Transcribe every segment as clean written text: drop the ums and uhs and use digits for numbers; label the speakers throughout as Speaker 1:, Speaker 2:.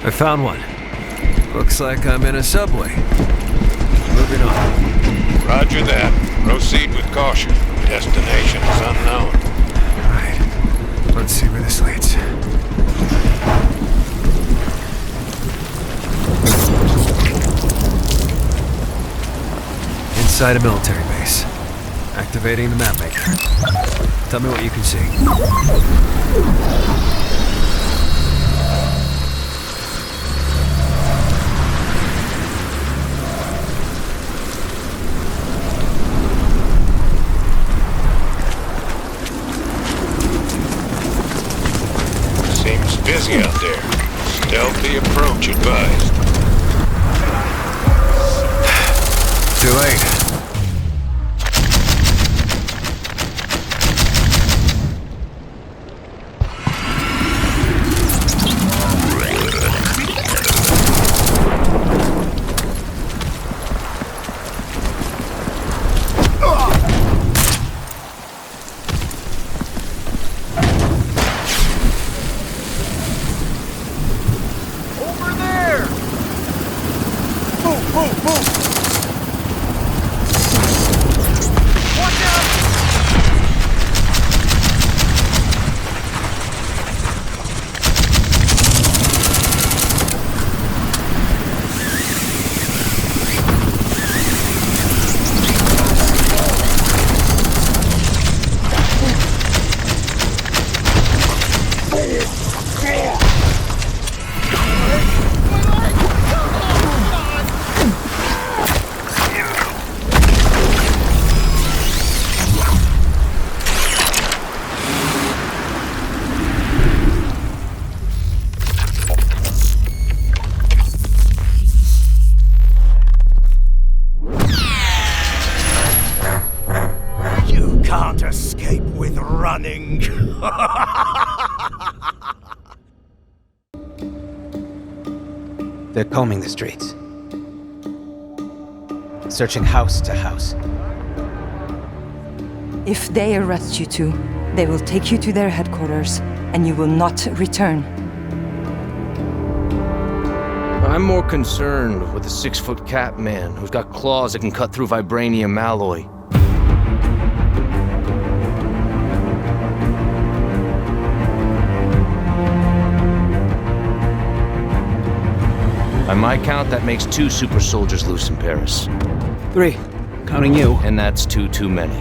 Speaker 1: I found one. Looks like I'm in a subway. Moving on.
Speaker 2: Roger that. Proceed with caution. Destination is unknown.
Speaker 1: Alright. Let's see where this leads. Inside a military base. Activating the map maker. Tell me what you can see.
Speaker 2: Seems busy out there. Stealthy approach advised.
Speaker 1: Too late.
Speaker 3: They're combing the streets. Searching house to house.
Speaker 4: If they arrest you two, they will take you to their headquarters, and you will not return.
Speaker 5: I'm more concerned with the 6-foot cat man who's got claws that can cut through vibranium alloy. By my count, that makes 2 super soldiers loose in Paris.
Speaker 3: 3, counting you.
Speaker 5: And that's 2 too many.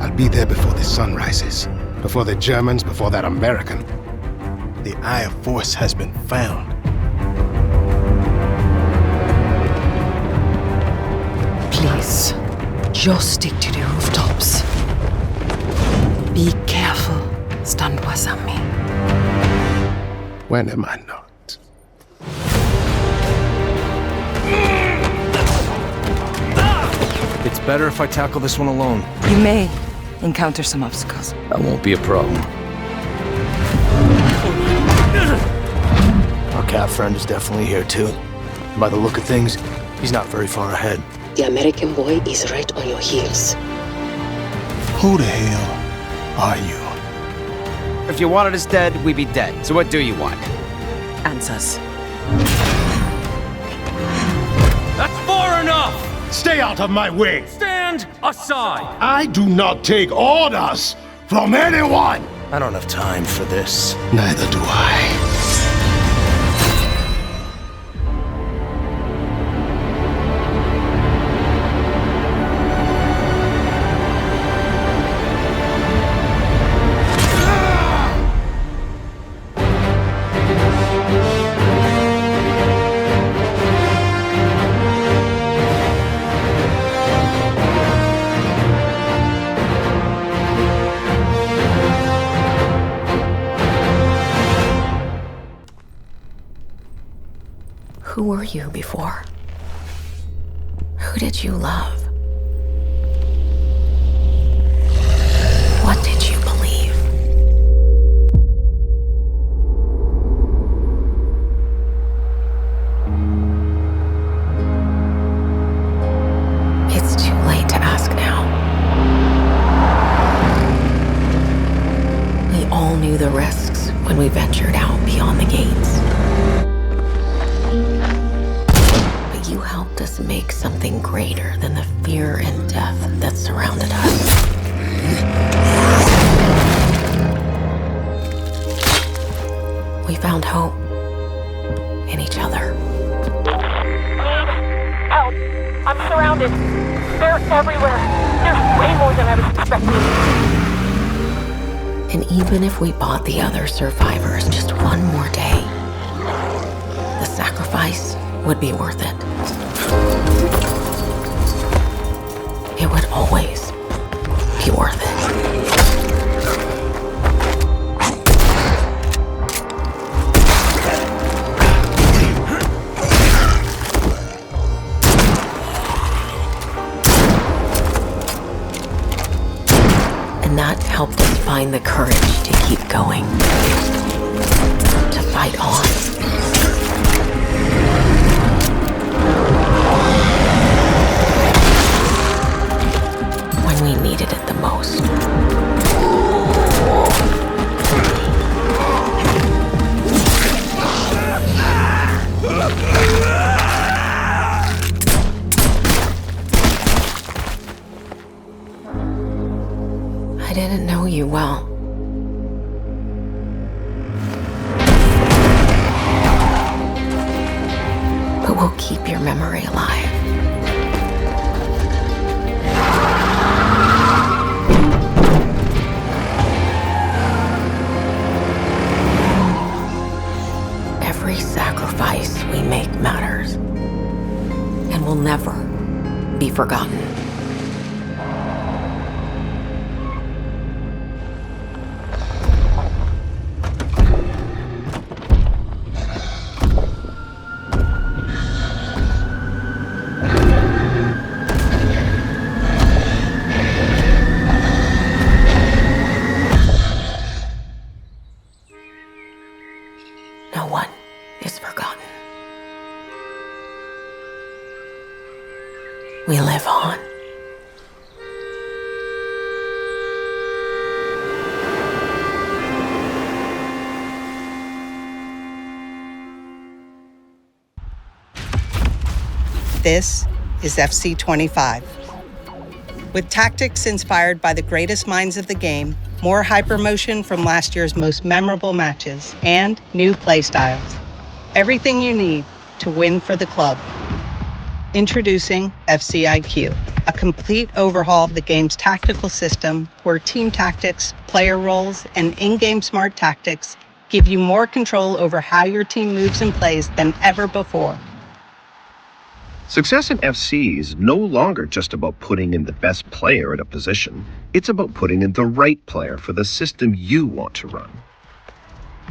Speaker 6: I'll be there before the sun rises. Before the Germans, before that American. The Eye of Force has been found.
Speaker 4: Please, just stick to the rooftops. Be careful. Stand was on me.
Speaker 6: When am I not?
Speaker 5: It's better if I tackle this one alone.
Speaker 4: You may encounter some obstacles.
Speaker 5: That won't be a problem.
Speaker 7: Our cat friend is definitely here too. By the look of things, he's not very far ahead.
Speaker 8: The American boy is right on your heels.
Speaker 6: Who the hell are you?
Speaker 3: If you wanted us dead, we'd be dead. So what do you want?
Speaker 8: Answers.
Speaker 9: That's far enough!
Speaker 6: Stay out of my way!
Speaker 9: Stand aside!
Speaker 6: I do not take orders from anyone!
Speaker 7: I don't have time for this.
Speaker 6: Neither do I.
Speaker 8: Who were you before? Who did you love? What did you believe? It's too late to ask now. we ventured out beyond the gates. But you helped us make something greater than the fear and death that surrounded us. We found hope in each other.
Speaker 10: Help! I'm surrounded. They're everywhere. There's way more than I was expecting.
Speaker 8: And even if we bought the other survivors just one more day, the sacrifice would be worth it. It would always be worth it. And that helped us find the courage to keep going, to fight on. When we needed it the most. I didn't know you well. But we'll keep your memory alive. Every sacrifice we make matters and will never be forgotten. No one is forgotten. We live on.
Speaker 11: This is FC25. With tactics inspired by the greatest minds of the game, more hypermotion from last year's most memorable matches, and new playstyles. Everything you need to win for the club. Introducing FC.IQ, a complete overhaul of the game's tactical system where team tactics, player roles, and in-game smart tactics give you more control over how your team moves and plays than ever before.
Speaker 12: Success in FC is no longer just about putting in the best player at a position. It's about putting in the right player for the system you want to run.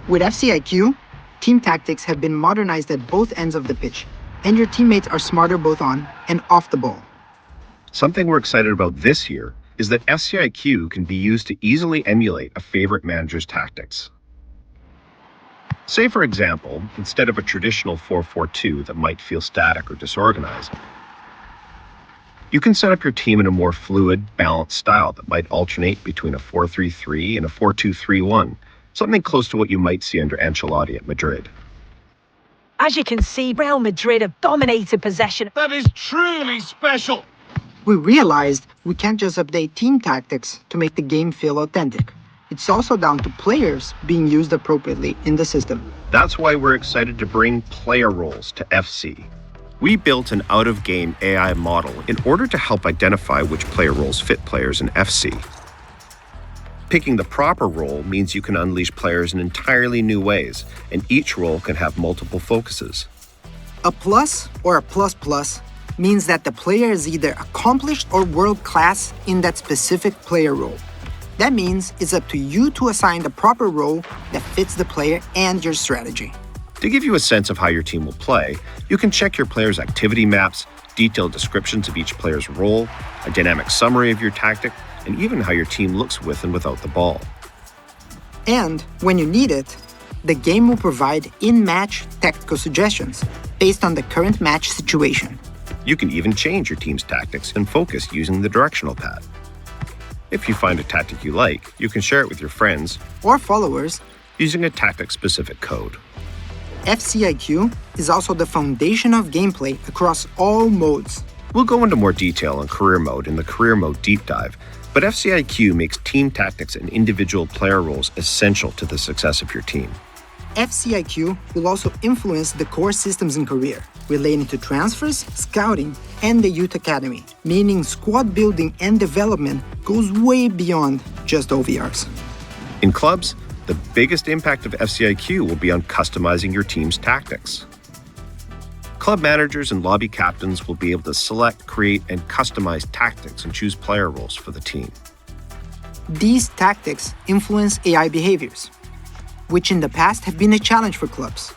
Speaker 13: With FC.IQ, team tactics have been modernized at both ends of the pitch, and your teammates are smarter both on and off the ball.
Speaker 12: Something we're excited about this year is that FC.IQ can be used to easily emulate a favorite manager's tactics. Say, for example, instead of a traditional 4-4-2 that might feel static or disorganized, you can set up your team in a more fluid, balanced style that might alternate between a 4-3-3 and a 4-2-3-1, something close to what you might see under Ancelotti at Madrid.
Speaker 10: As you can see, Real Madrid have dominated possession.
Speaker 6: That is truly special.
Speaker 13: We realized we can't just update team tactics to make the game feel authentic. It's also down to players being used appropriately in the system.
Speaker 12: That's why we're excited to bring player roles to FC. We built an out-of-game AI model in order to help identify which player roles fit players in FC. Picking the proper role means you can unleash players in entirely new ways, and each role can have multiple focuses.
Speaker 13: A plus or a plus means that the player is either accomplished or world-class in that specific player role. That means it's up to you to assign the proper role that fits the player and your strategy.
Speaker 12: To give you a sense of how your team will play, you can check your players' activity maps, detailed descriptions of each player's role, a dynamic summary of your tactic, and even how your team looks with and without the ball.
Speaker 13: And when you need it, the game will provide in-match tactical suggestions based on the current match situation.
Speaker 12: You can even change your team's tactics and focus using the directional pad. If you find a tactic you like, you can share it with your friends
Speaker 13: or followers
Speaker 12: using a tactic-specific code.
Speaker 13: FCIQ is also the foundation of gameplay across all modes.
Speaker 12: We'll go into more detail on career mode in the career mode deep dive, but FCIQ makes team tactics and individual player roles essential to the success of your team.
Speaker 13: FCIQ will also influence the core systems in career, relating to transfers, scouting, and the youth academy, meaning squad building and development goes way beyond just OVRs.
Speaker 12: In clubs, the biggest impact of FCIQ will be on customizing your team's tactics. Club managers and lobby captains will be able to select, create, and customize tactics and choose player roles for the team.
Speaker 13: These tactics influence AI behaviors, which in the past have been a challenge for clubs.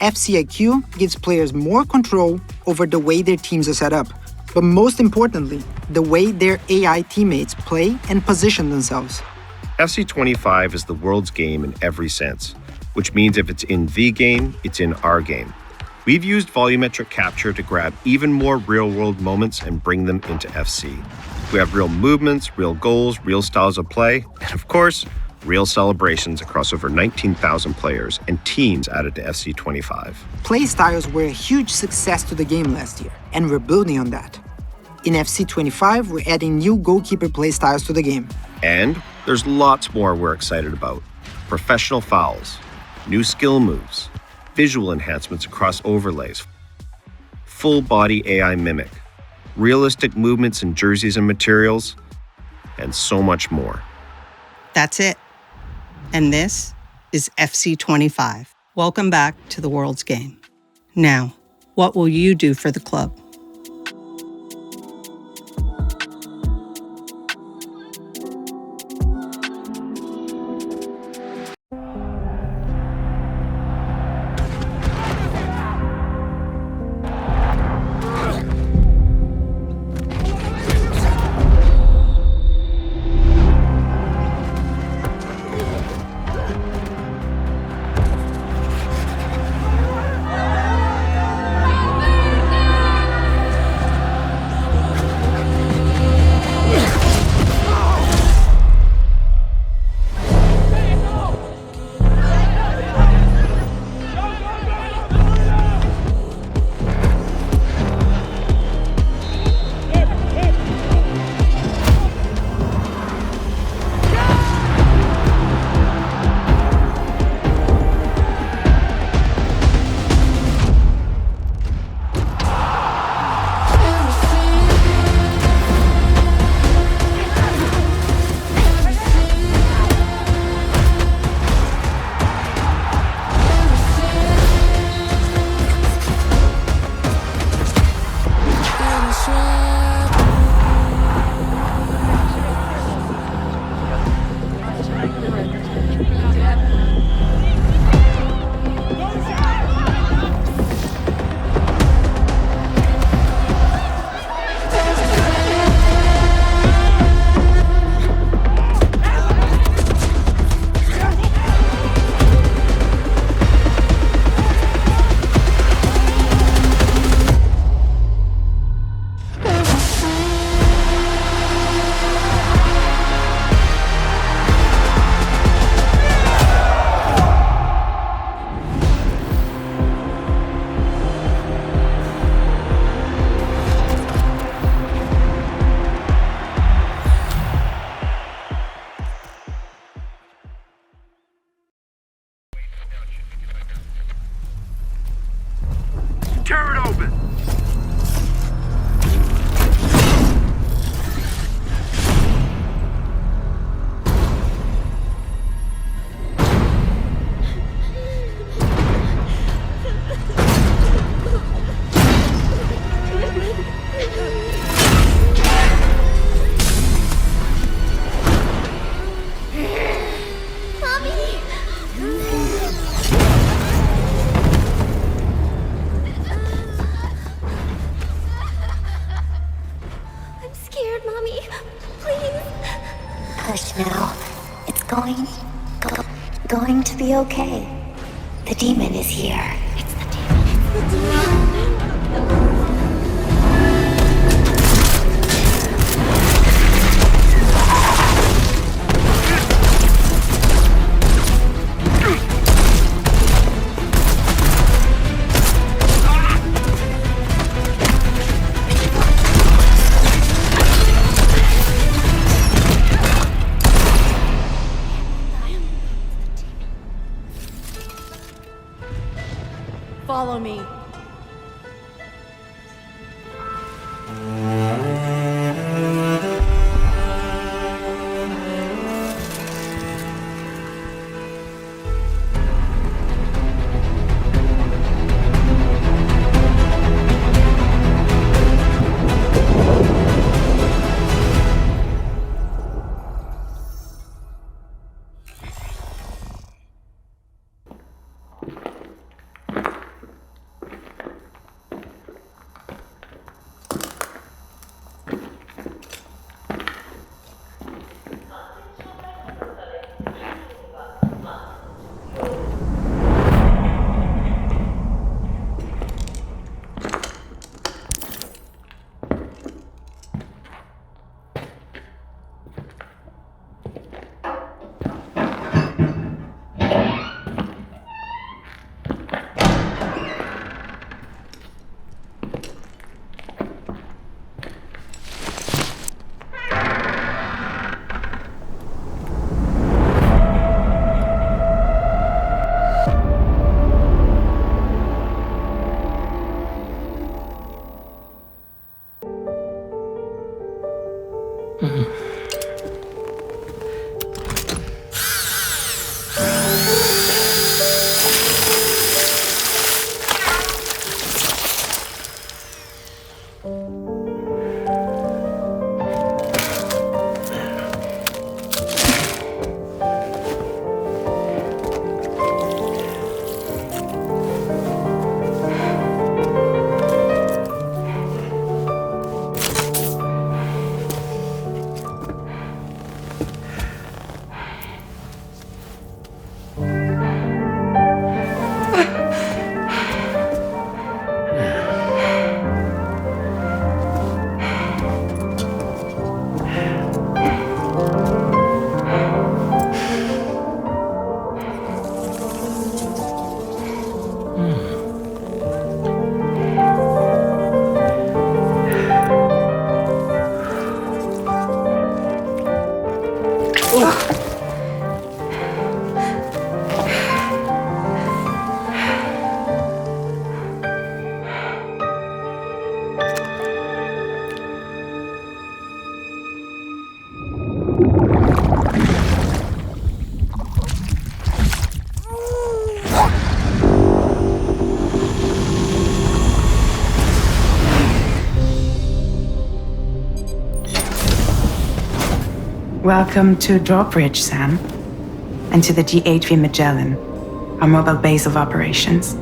Speaker 13: FCIQ gives players more control over the way their teams are set up, but most importantly, the way their AI teammates play and position themselves.
Speaker 12: FC25 is the world's game in every sense, which means if it's in the game, it's in our game. We've used volumetric capture to grab even more real-world moments and bring them into FC. We have real movements, real goals, real styles of play, and of course, real celebrations across over 19,000 players and teams added to FC25.
Speaker 13: Play styles were a huge success to the game last year, and we're building on that. In FC25, we're adding new goalkeeper play styles to the game.
Speaker 12: And there's lots more we're excited about. Professional fouls, new skill moves, visual enhancements across overlays, full body AI mimic, realistic movements in jerseys and materials, and so much more.
Speaker 11: That's it. And this is FC25. Welcome back to the world's game. Now, what will you do for the club?
Speaker 9: Tear it open!
Speaker 14: Going to be okay. The demon is here. It's the demon. It's the demon.
Speaker 15: follow me.
Speaker 16: Welcome to Drawbridge, Sam, and to the GHV Magellan, our mobile base of operations.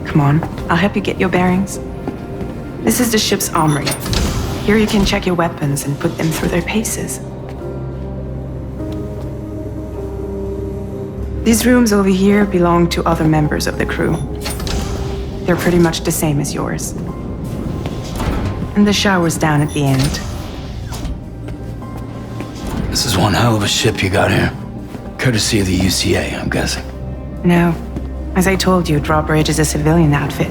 Speaker 16: Come on, I'll help you get your bearings. This is the ship's armory. Here you can check your weapons and put them through their paces. These rooms over here belong to other members of the crew. They're pretty much the same as yours. And the shower's down at the end.
Speaker 17: This is one hell of a ship you got here. Courtesy of the UCA, I'm guessing.
Speaker 16: No. As I told you, Drawbridge is a civilian outfit.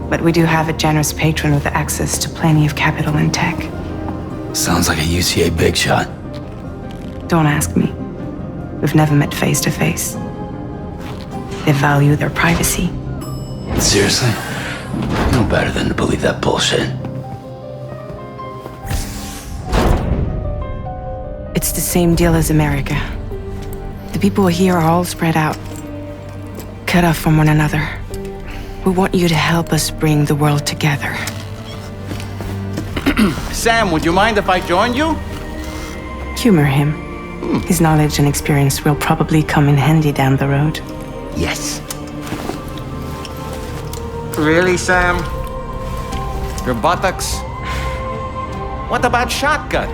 Speaker 16: But we do have a generous patron with access to plenty of capital and tech.
Speaker 17: Sounds like a UCA big shot.
Speaker 16: Don't ask me. We've never met face to face. They value their privacy.
Speaker 17: Seriously? No better than to believe that bullshit.
Speaker 16: It's the same deal as America. The people here are all spread out, cut off from one another. We want you to help us bring the world together.
Speaker 3: Sam, would you mind if I joined you?
Speaker 16: Humor him. His knowledge and experience will probably come in handy down the road.
Speaker 3: Yes. Really, Sam? Your buttocks? What about shotgun?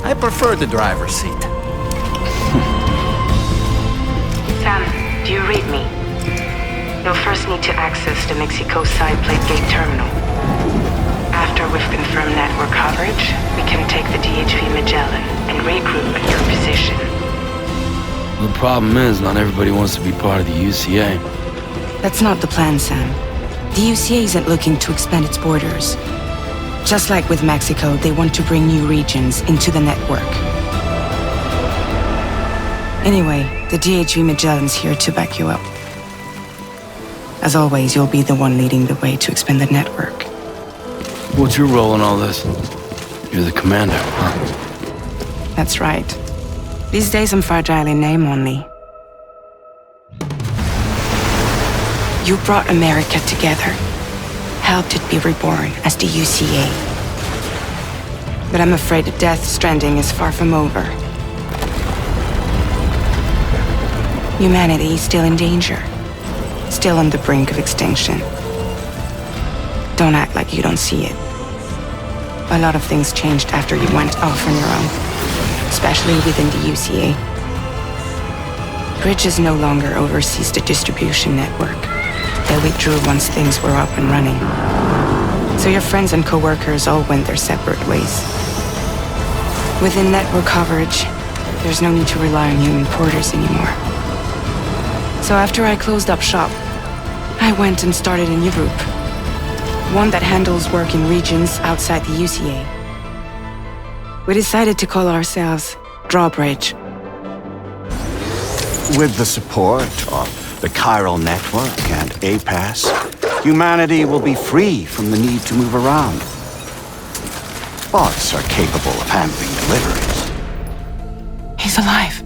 Speaker 3: I prefer the driver's seat.
Speaker 16: Sam, do you read me? You'll first need to access the Mexico side plate gate terminal. After we've confirmed network coverage, we can take the DHV Magellan and regroup at your position.
Speaker 17: The problem is, not everybody wants to be part of the UCA.
Speaker 16: That's not the plan, Sam. The UCA isn't looking to expand its borders. Just like with Mexico, they want to bring new regions into the network. Anyway, the DHV Magellan's here to back you up. As always, you'll be the one leading the way to expand the network.
Speaker 17: What's your role in all this? You're the commander, huh?
Speaker 16: That's right. These days I'm fragile in name only. You brought America together, helped it be reborn as the UCA. But I'm afraid Death Stranding is far from over. Humanity is still in danger, still on the brink of extinction. Don't act like you don't see it. A lot of things changed after you went off on your own, especially within the UCA. Bridges no longer oversees the distribution network. They withdrew once things were up and running. So your friends and co-workers all went their separate ways. Within network coverage, there's no need to rely on human porters anymore. So after I closed up shop, I went and started a new group. One that handles work in regions outside the UCA. We decided to call ourselves Drawbridge.
Speaker 15: With the support of the chiral network and APAS, humanity will be free from the need to move around. Bots are capable of handling deliveries.
Speaker 16: He's alive.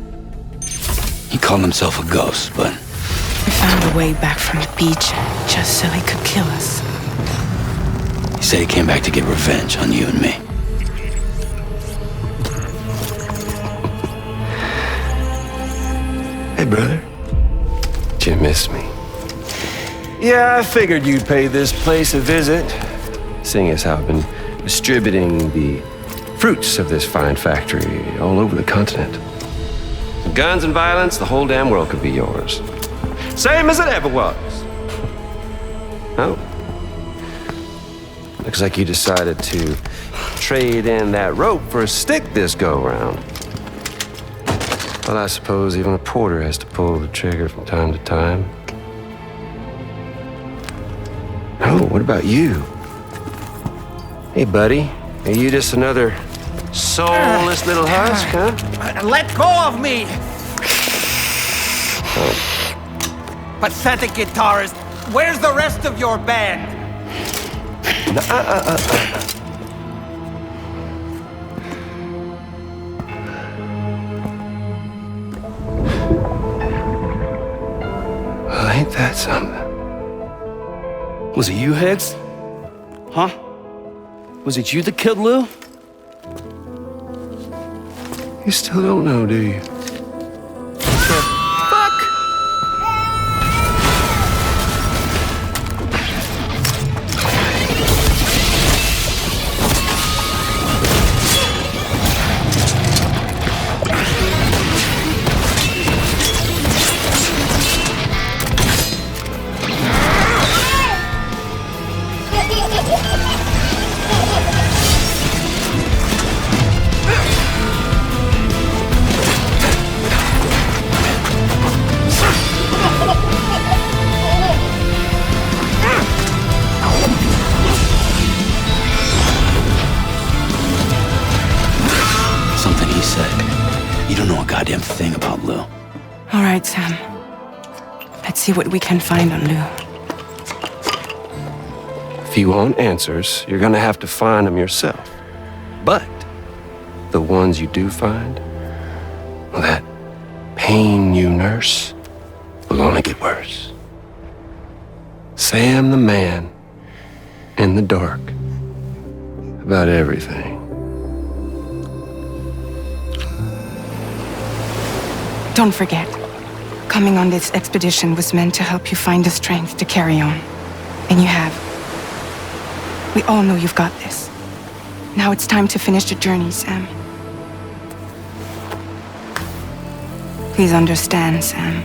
Speaker 17: He called himself a ghost, but...
Speaker 16: We found a way back from the beach just so he could kill us.
Speaker 17: He said he came back to get revenge on you and me.
Speaker 18: Hey, brother. Did you miss me? Yeah, I figured you'd pay this place a visit, seeing as how I've been distributing the fruits of this fine factory all over the continent. Guns and violence, the whole damn world could be yours. Same as it ever was. Oh. Looks like you decided to trade in that rope for a stick this go-round. Well, I suppose even a porter has to pull the trigger from time to time. Oh, what about you? Hey, buddy. Are you just another soulless little husk, huh?
Speaker 3: Let go of me!
Speaker 18: Oh.
Speaker 3: Pathetic guitarist, where's the rest of your band?
Speaker 18: Well, ain't that something?
Speaker 17: Was it you, Higgs? Huh? Was it you that killed Lou?
Speaker 18: You still don't know, do you?
Speaker 17: Goddamn thing about Lou.
Speaker 16: All right, Sam. Let's see what we can find on Lou.
Speaker 18: If you want answers, you're gonna have to find them yourself. But the ones you do find, well, that pain you nurse will only get worse. Sam the man in the dark about everything.
Speaker 16: Don't forget, coming on this expedition was meant to help you find the strength to carry on. And you have. We all know you've got this. Now it's time to finish the journey, Sam. Please understand, Sam.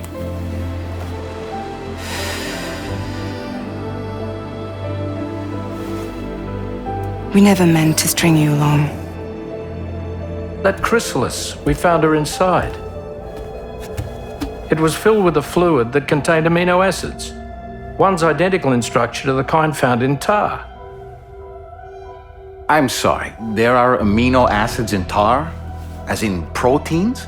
Speaker 16: We never meant to string you along.
Speaker 19: That chrysalis, we found her inside. It was filled with a fluid that contained amino acids. One's identical in structure to the kind found in tar.
Speaker 20: I'm sorry, there are amino acids in tar? As in proteins?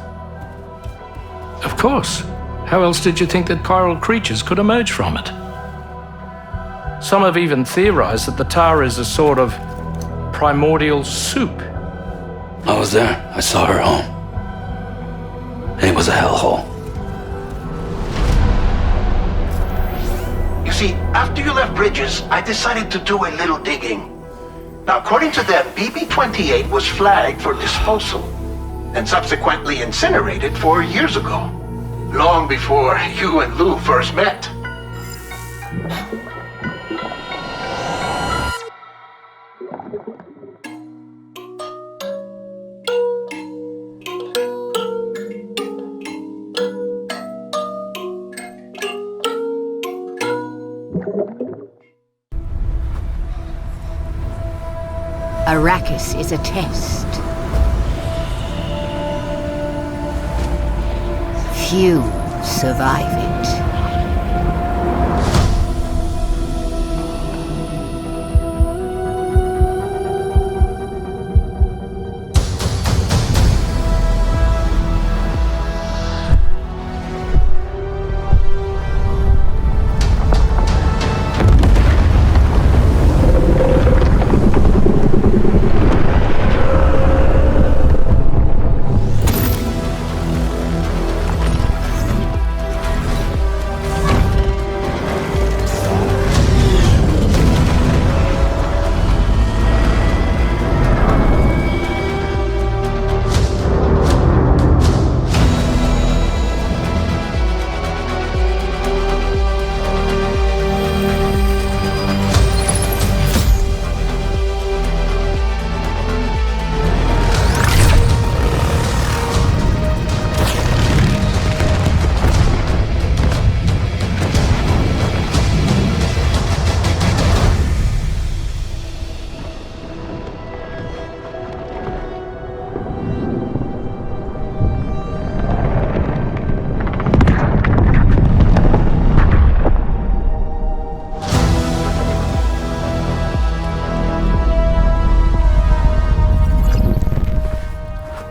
Speaker 19: Of course. How else did you think that chiral creatures could emerge from it? Some have even theorized that the tower is a sort of primordial soup.
Speaker 17: I was there. I saw her home. And it was a hellhole.
Speaker 21: You see, after you left Bridges, I decided to do a little digging. Now, according to them, BB-28 was flagged for disposal and subsequently incinerated 4 years ago, long before you and Lou first met.
Speaker 22: Arrakis is a test. Few survive it.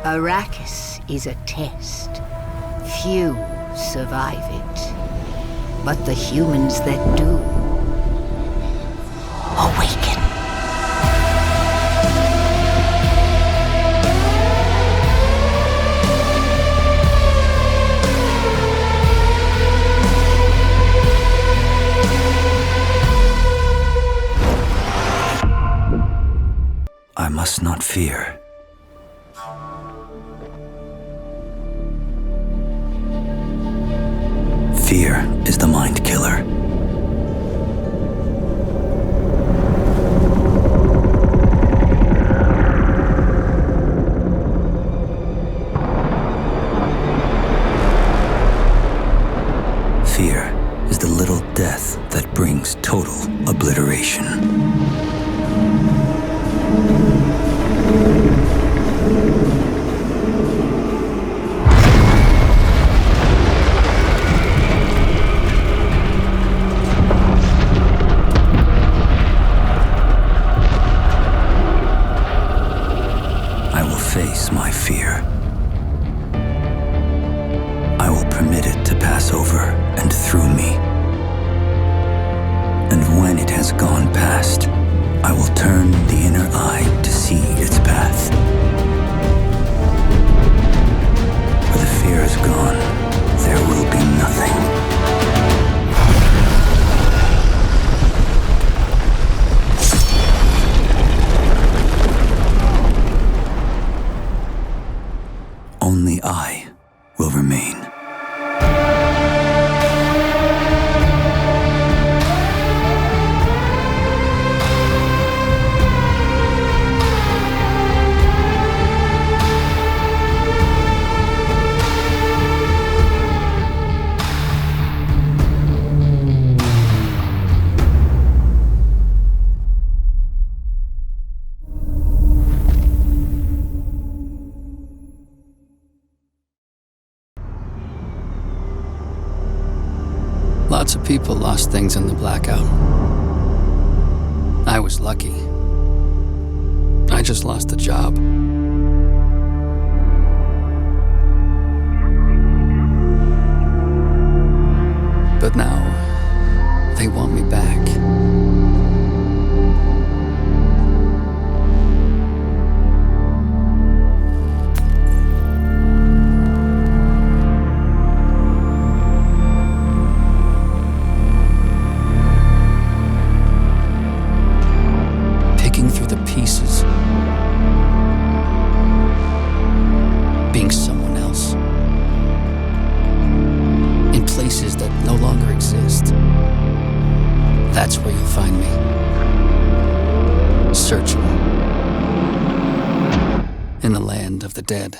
Speaker 22: Arrakis is a test. Few survive it. But the humans that do awaken.
Speaker 23: I must not fear. Fear is the mind killer. Fear is the little death that brings total obliteration. Face my fear. I will permit it to pass over and through me. And when it has gone past, I will turn the inner eye to see its path. Where the fear is gone, there will be nothing. Only I will remain.
Speaker 24: Lots of people lost things in the blackout. I was lucky. I just lost a job. But now, they want me back. of the dead.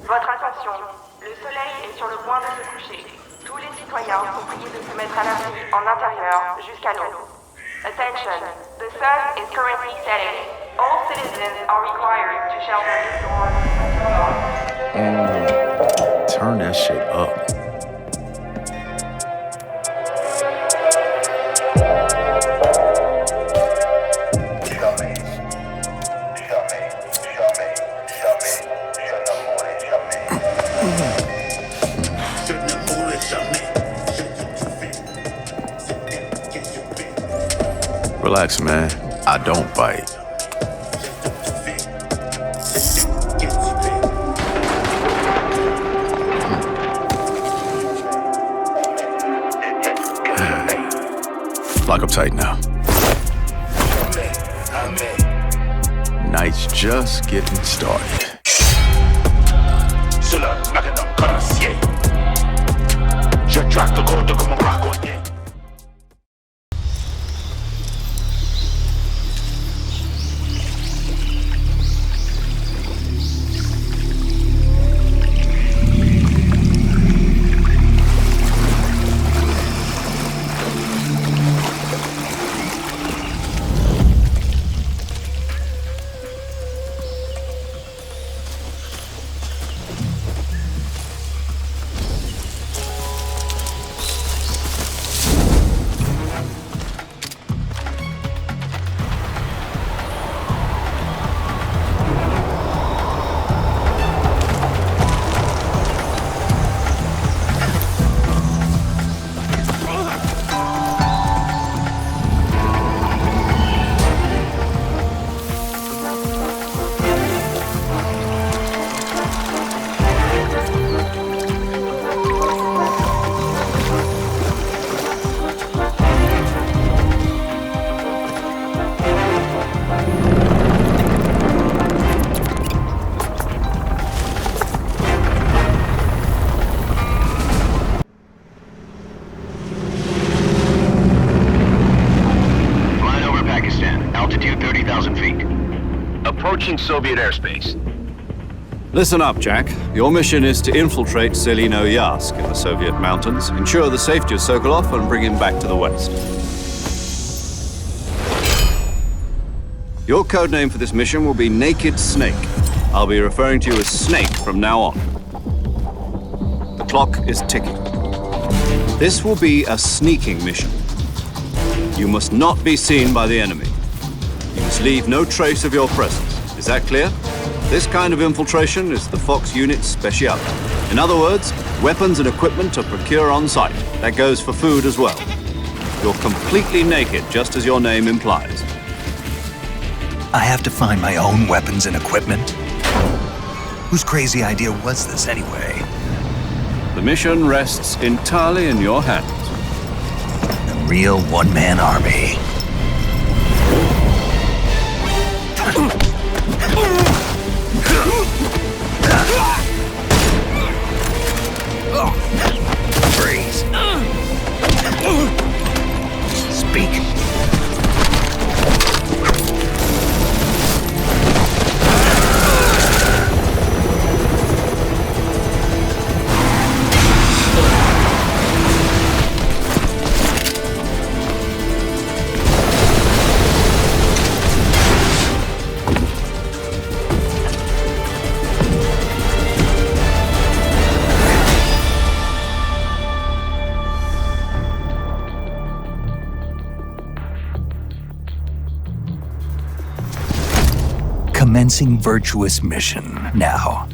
Speaker 10: Votre attention, le soleil est sur le point de se coucher. Tous les citoyens sont priés de se mettre à l'abri en intérieur jusqu'à l'aube. Attention, the sun is currently setting. All citizens are required to shelter indoors.
Speaker 1: Turn that shit up. Relax, man. I don't bite. Lock up tight now. Night's just getting started. Je traque le code comme un braconnier.
Speaker 2: Altitude 30,000 feet. Approaching Soviet airspace.
Speaker 4: Listen up, Jack. Your mission is to infiltrate Selino-Yask in the Soviet mountains, ensure the safety of Sokolov, and bring him back to the West. Your codename for this mission will be Naked Snake. I'll be referring to you as Snake from now on. The clock is ticking. This will be a sneaking mission. You must not be seen by the enemy. You must leave no trace of your presence. Is that clear? This kind of infiltration is the Fox Unit's specialty. In other words, weapons and equipment are procured on site. That goes for food as well. You're completely naked, just as your name implies.
Speaker 5: I have to find my own weapons and equipment? Whose crazy idea was this anyway?
Speaker 4: The mission rests entirely in your hands.
Speaker 5: A real one-man army. Freeze. Speak. Commencing virtuous mission now.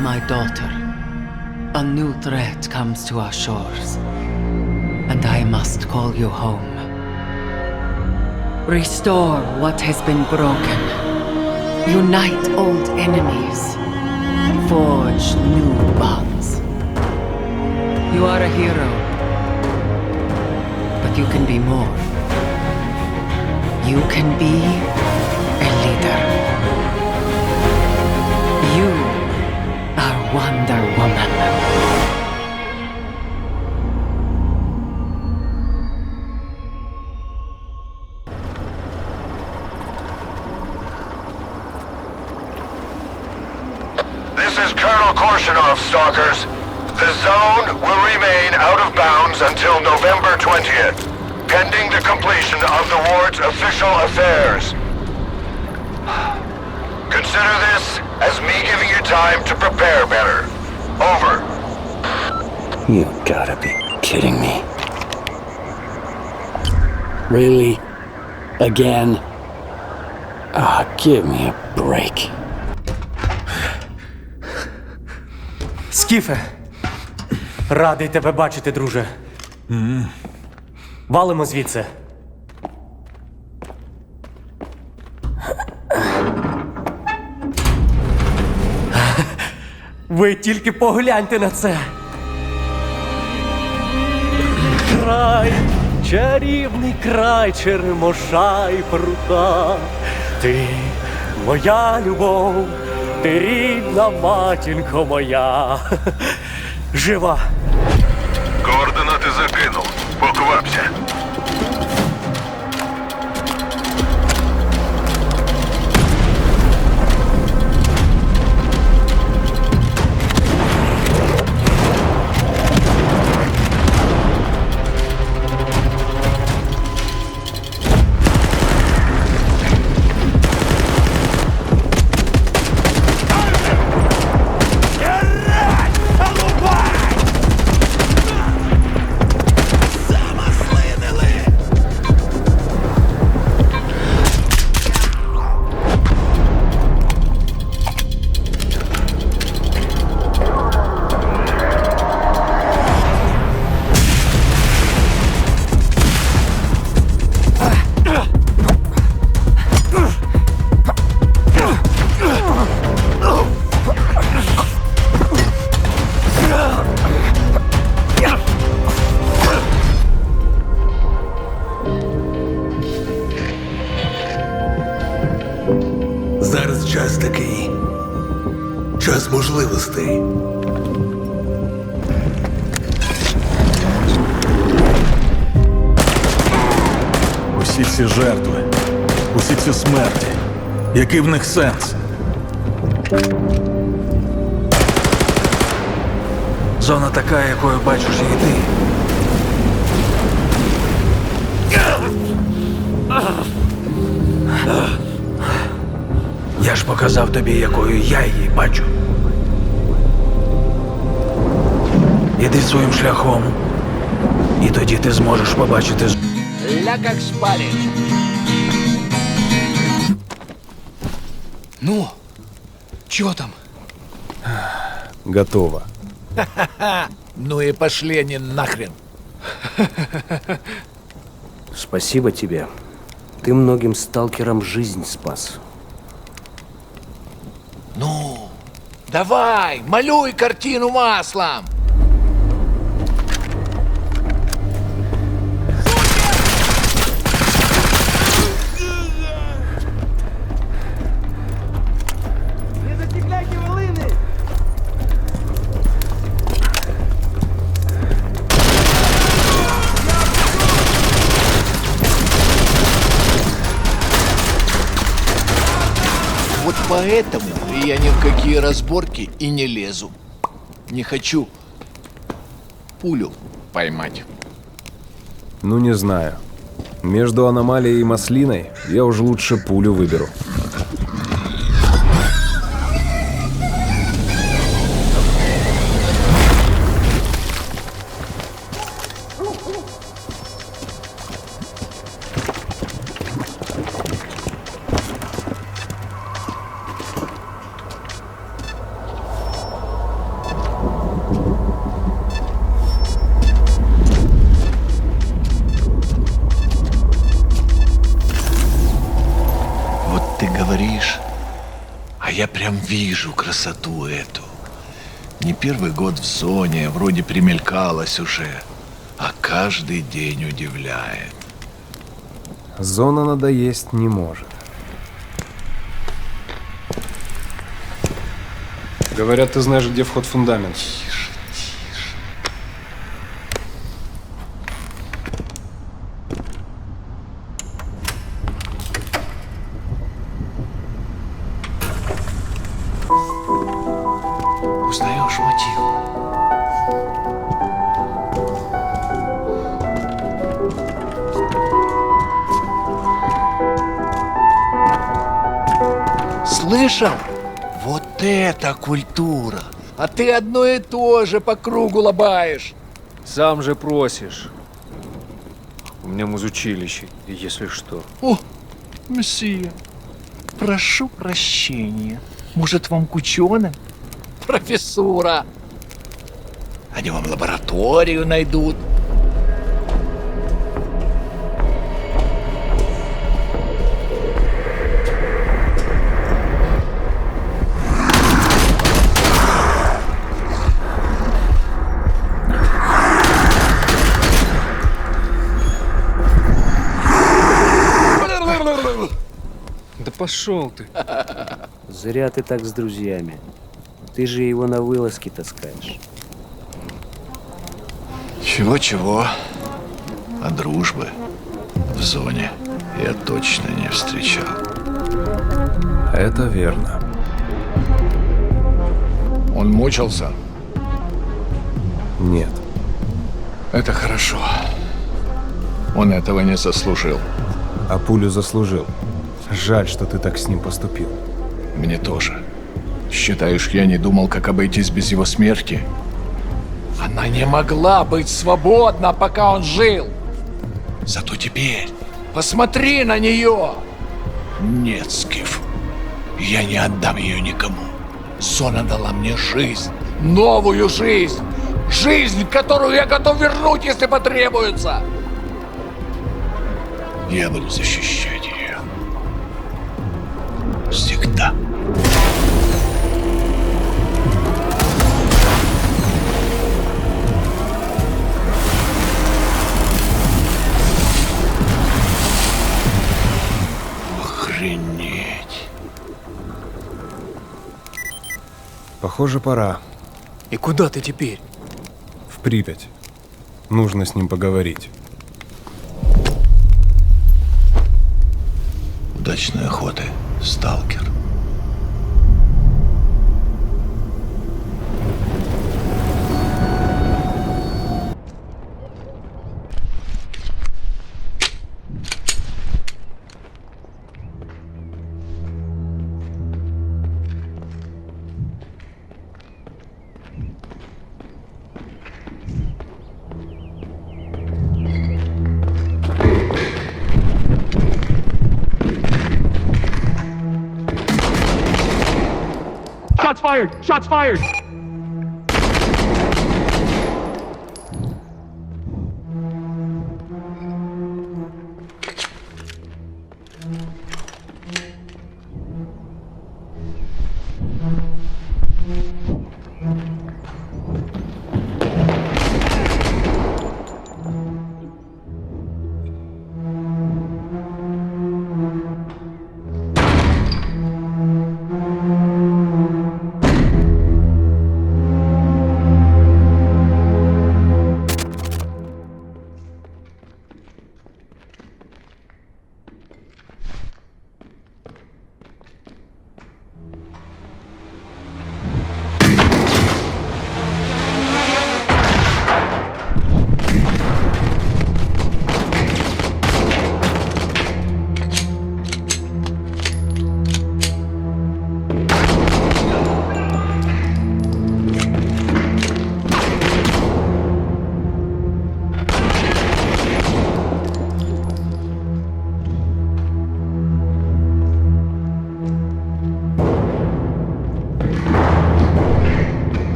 Speaker 6: My daughter, a new threat comes to our shores, and I must call you home. Restore what has been broken. Unite old enemies. Forge new bonds. You are a hero, but you can be more. You can be a leader. You are Wonder Woman.
Speaker 2: Stalkers. The zone will remain out of bounds until November 20th, pending the completion of the ward's official affairs. Consider this as me giving you time to prepare better. Over.
Speaker 7: You gotta be kidding me. Really? Again? Ah, give me a break.
Speaker 8: Скіфе, радий тебе бачити, друже. Валимо звідси. Ви тільки погляньте на це. Край, чарівний край черемоша і прута. Ти моя любов. Ти рідна матінко моя. Жива.
Speaker 2: Координати закинув. Поквапся.
Speaker 13: Зараз час такий. Час можливостей.
Speaker 1: Усі ці жертви, усі ці смерті. Який в них сенс?
Speaker 13: Зона така, якою бачиш її ти. Я ж показав тобі, якою я її бачу. Іди своїм шляхом, і тоді ти зможеш побачити.
Speaker 21: Ля как шпарит.
Speaker 13: Ну, чё там?
Speaker 1: Готово.
Speaker 13: Ну и пошли они нахрен.
Speaker 7: Спасибо тебе. Ты многим сталкерам жизнь спас.
Speaker 13: Ну, давай, малюй картину маслом. Вот поэтому я ни в какие разборки и не лезу. Не хочу пулю поймать.
Speaker 1: Ну, не знаю. Между аномалией и маслиной я уж лучше пулю выберу.
Speaker 13: прям вижу красоту эту. Не первый год в зоне, вроде примелькалась уже, а каждый день удивляет.
Speaker 1: Зона надоесть не может. Говорят, ты знаешь, где вход в фундамент.
Speaker 13: Узнаешь мотив? Слышал? Вот это культура! А ты одно и то же по кругу лобаешь.
Speaker 9: Сам же просишь. У меня музучилище, если что.
Speaker 13: О, месье, прошу прощения. Может, вам к ученым? Профессура. Они вам лабораторию найдут.
Speaker 9: Да пошел ты.
Speaker 11: Зря ты так с друзьями. Ты же его на вылазки таскаешь.
Speaker 13: Чего-чего, а дружбы в зоне я точно не встречал.
Speaker 1: Это верно.
Speaker 13: Он мучился?
Speaker 1: Нет.
Speaker 13: Это хорошо. Он этого не заслужил.
Speaker 1: А пулю заслужил. Жаль, что ты так с ним поступил.
Speaker 13: Мне тоже. Считаешь, я не думал, как обойтись без его смерти? Она не могла быть свободна, пока он жил. Зато теперь посмотри на нее. Нет, Скиф, я не отдам ее никому. Зона дала мне жизнь, новую жизнь. Жизнь, которую я готов вернуть, если потребуется. Я буду защищать ее. Всегда. Охренеть.
Speaker 1: Похоже, пора.
Speaker 9: И куда ты теперь?
Speaker 1: В Припять. Нужно с ним поговорить.
Speaker 13: Удачной охоты, сталкер.
Speaker 8: Shots fired! Shots fired!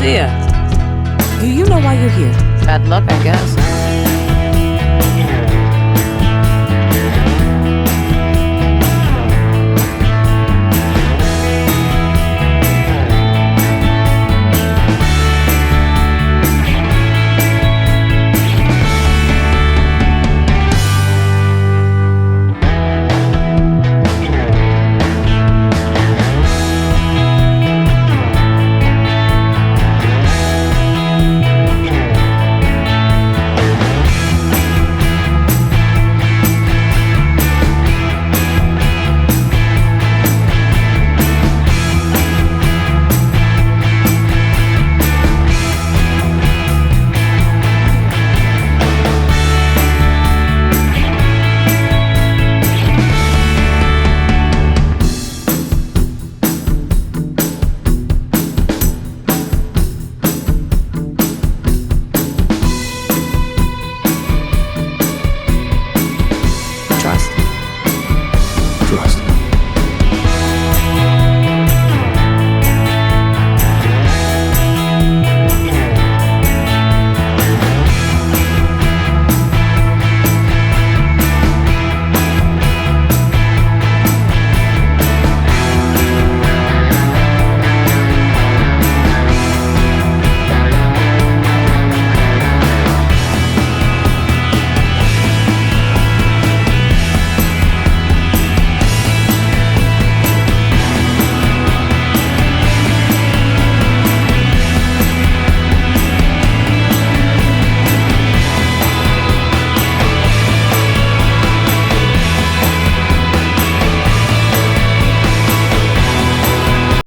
Speaker 3: dear. Do you know why you're here?
Speaker 12: Bad luck, I guess.